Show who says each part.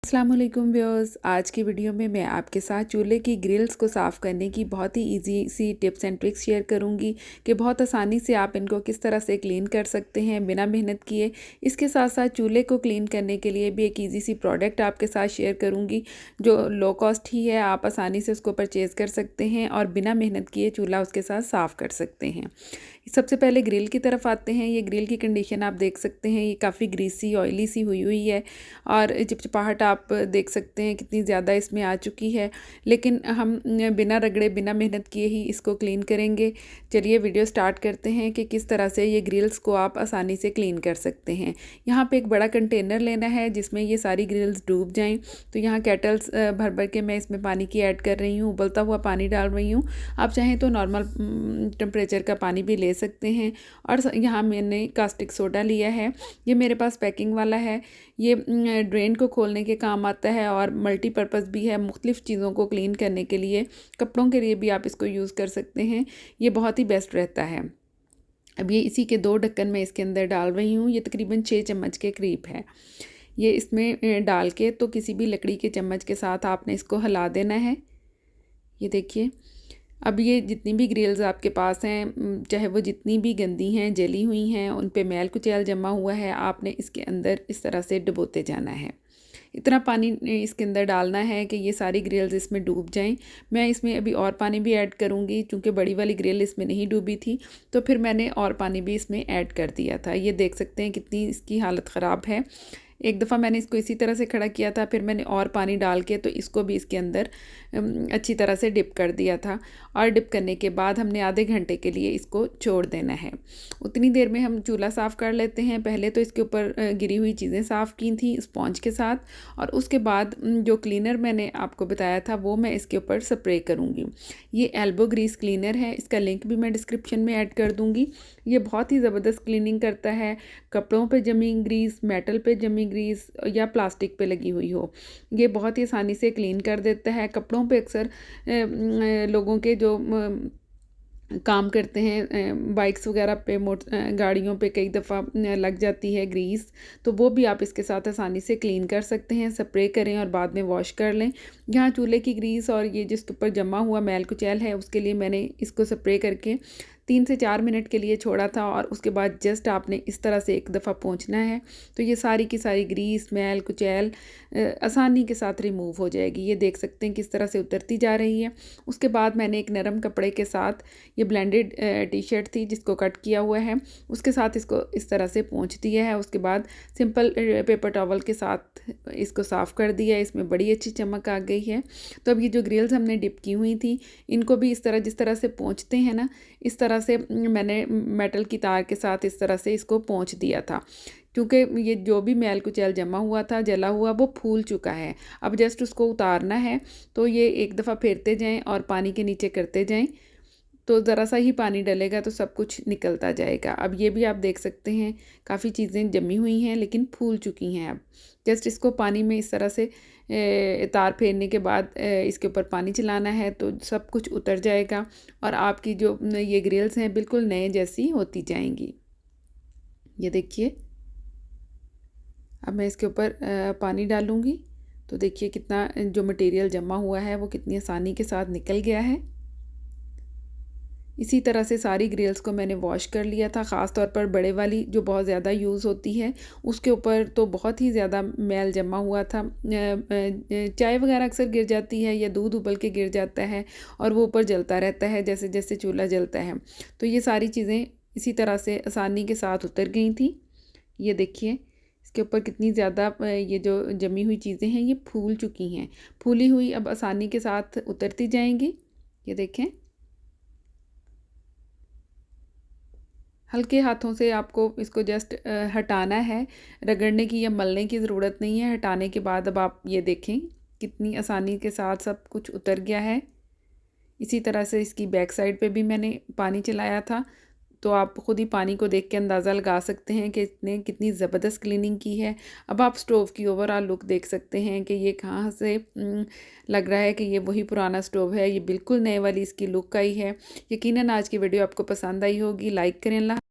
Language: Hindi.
Speaker 1: अस्सलाम वालेकुम व्यूअर्स। आज की वीडियो में मैं आपके साथ चूल्हे की ग्रिल्स को साफ़ करने की बहुत ही इजी सी टिप्स एंड ट्रिक्स शेयर करूंगी कि बहुत आसानी से आप इनको किस तरह से क्लीन कर सकते हैं बिना मेहनत किए। इसके साथ साथ चूल्हे को क्लीन करने के लिए भी एक इजी सी प्रोडक्ट आपके साथ शेयर करूंगी जो लो कॉस्ट ही है। आप आसानी से उसको परचेज़ कर सकते हैं और बिना मेहनत किए चूल्हा उसके साथ साफ़ कर सकते हैं। सबसे पहले ग्रिल की तरफ आते हैं। ये ग्रिल की कंडीशन आप देख सकते हैं, ये काफ़ी ग्रीसी ऑयली सी हुई है और चिपचिपाहट आप देख सकते हैं कितनी ज़्यादा इसमें आ चुकी है। लेकिन हम बिना रगड़े बिना मेहनत किए ही इसको क्लीन करेंगे। चलिए वीडियो स्टार्ट करते हैं कि किस तरह से ये ग्रिल्स को आप आसानी से क्लीन कर सकते हैं। यहाँ पे एक बड़ा कंटेनर लेना है जिसमें ये सारी ग्रिल्स डूब जाएं। तो यहाँ केटल्स भर भर के मैं इसमें पानी की ऐड कर रही हूँ, उबलता हुआ पानी डाल रही हूँ। आप चाहें तो नॉर्मल टेम्परेचर का पानी भी ले सकते हैं। और यहाँ मैंने कास्टिक सोडा लिया है, ये मेरे पास पैकिंग वाला है। ये ड्रेन को खोलने के काम आता है और मल्टीपर्पज़ भी है, मुख्तलिफ़ चीज़ों को क्लीन करने के लिए, कपड़ों के लिए भी आप इसको यूज़ कर सकते हैं। ये बहुत ही बेस्ट रहता है। अब ये इसी के 2 ढक्कन मैं इसके अंदर डाल रही हूँ। ये तकरीबन 6 चम्मच के करीब है। ये इसमें डाल के तो किसी भी लकड़ी के चम्मच के साथ आपने इसको हिला देना है। ये देखिए, अब ये जितनी भी ग्रिल्स आपके पास हैं, चाहे वो जितनी भी गंदी हैं, जली हुई हैं, उन पे मैल कुचैल जमा हुआ है, आपने इसके अंदर इस तरह से डुबोते जाना है। इतना पानी इसके अंदर डालना है कि ये सारी ग्रिल्स इसमें डूब जाएं। मैं इसमें अभी और पानी भी ऐड करूँगी, चूँकि बड़ी वाली ग्रिल इसमें नहीं डूबी थी तो फिर मैंने और पानी भी इसमें ऐड कर दिया था। ये देख सकते हैं कितनी इसकी हालत ख़राब है। एक दफ़ा मैंने इसको इसी तरह से खड़ा किया था, फिर मैंने और पानी डाल के तो इसको भी इसके अंदर अच्छी तरह से डिप कर दिया था। और डिप करने के बाद हमने आधे घंटे के लिए इसको छोड़ देना है। उतनी देर में हम चूल्हा साफ़ कर लेते हैं। पहले तो इसके ऊपर गिरी हुई चीज़ें साफ़ की थी स्पॉन्ज के साथ, और उसके बाद जो क्लीनर मैंने आपको बताया था वो मैं इसके ऊपर स्प्रे करूँगी। ये एल्बो ग्रीस क्लीनर है, इसका लिंक भी मैं डिस्क्रिप्शन में ऐड कर दूँगी। ये बहुत ही ज़बरदस्त क्लीनिंग करता है। कपड़ों पे जमी ग्रीस, मेटल पे जमी ग्रीस या प्लास्टिक पे लगी हुई हो, ये बहुत ही आसानी से क्लीन कर देता है। कपड़ों पे अक्सर लोगों के जो काम करते हैं बाइक्स वगैरह पे, गाड़ियों पे कई दफ़ा लग जाती है ग्रीस, तो वो भी आप इसके साथ आसानी से क्लीन कर सकते हैं। स्प्रे करें और बाद में वॉश कर लें। यहाँ चूल्हे की ग्रीस और ये जिसके ऊपर जमा हुआ मैल कुचैल है उसके लिए मैंने इसको स्प्रे करके 3 से 4 मिनट के लिए छोड़ा था, और उसके बाद जस्ट आपने इस तरह से एक दफ़ा पोंछना है तो ये सारी की सारी ग्रीस, मैल कुचैल आसानी के साथ रिमूव हो जाएगी। ये देख सकते हैं किस तरह से उतरती जा रही है। उसके बाद मैंने एक नरम कपड़े के साथ, ये ब्लेंडेड टी शर्ट थी जिसको कट किया हुआ है, उसके साथ इसको इस तरह से पोंछ दिया है। उसके बाद सिंपल पेपर टॉवल के साथ इसको साफ़ कर दिया। इसमें बड़ी अच्छी चमक आ गई है। तो अब ये जो ग्रिल्स हमने डिप की हुई थी इनको भी इस तरह, जिस तरह से पोंछते हैं ना, इस तरह से मैंने मेटल की तार के साथ इस तरह से इसको पोंछ दिया था, क्योंकि ये जो भी मैल कुचैल जमा हुआ था, जला हुआ, वो फूल चुका है। अब जस्ट उसको उतारना है, तो ये एक दफ़ा फेरते जाएं और पानी के नीचे करते जाएं, तो ज़रा सा ही पानी डलेगा तो सब कुछ निकलता जाएगा। अब ये भी आप देख सकते हैं काफ़ी चीज़ें जमी हुई हैं लेकिन फूल चुकी हैं। अब जस्ट इसको पानी में इस तरह से तार फेरने के बाद इसके ऊपर पानी चलाना है तो सब कुछ उतर जाएगा और आपकी जो ये ग्रिल्स हैं बिल्कुल नए जैसी होती जाएंगी। ये देखिए, अब मैं इसके ऊपर पानी डालूँगी तो देखिए कितना जो मटेरियल जमा हुआ है वो कितनी आसानी के साथ निकल गया है। इसी तरह से सारी ग्रिल्स को मैंने वॉश कर लिया था। ख़ास तौर पर बड़े वाली जो बहुत ज़्यादा यूज़ होती है उसके ऊपर तो बहुत ही ज़्यादा मैल जमा हुआ था। चाय वगैरह अक्सर गिर जाती है या दूध उबल के गिर जाता है और वो ऊपर जलता रहता है जैसे जैसे चूल्हा जलता है। तो ये सारी चीज़ें इसी तरह से आसानी के साथ उतर गई थी। ये देखिए इसके ऊपर कितनी ज़्यादा ये जो जमी हुई चीज़ें हैं ये फूल चुकी हैं। फूली हुई अब आसानी के साथ उतरती जाएंगी। ये देखें, हल्के हाथों से आपको इसको जस्ट हटाना है, रगड़ने की या मलने की ज़रूरत नहीं है। हटाने के बाद अब आप ये देखें कितनी आसानी के साथ सब कुछ उतर गया है। इसी तरह से इसकी बैक साइड पे भी मैंने पानी चलाया था, तो आप ख़ुद ही पानी को देख के अंदाज़ा लगा सकते हैं कि इसने कितनी ज़बरदस्त क्लीनिंग की है। अब आप स्टोव की ओवरऑल लुक देख सकते हैं कि ये कहाँ से लग रहा है कि ये वही पुराना स्टोव है। ये बिल्कुल नए वाली इसकी लुक आई है। यकीनन आज की वीडियो आपको पसंद आई होगी। लाइक करें।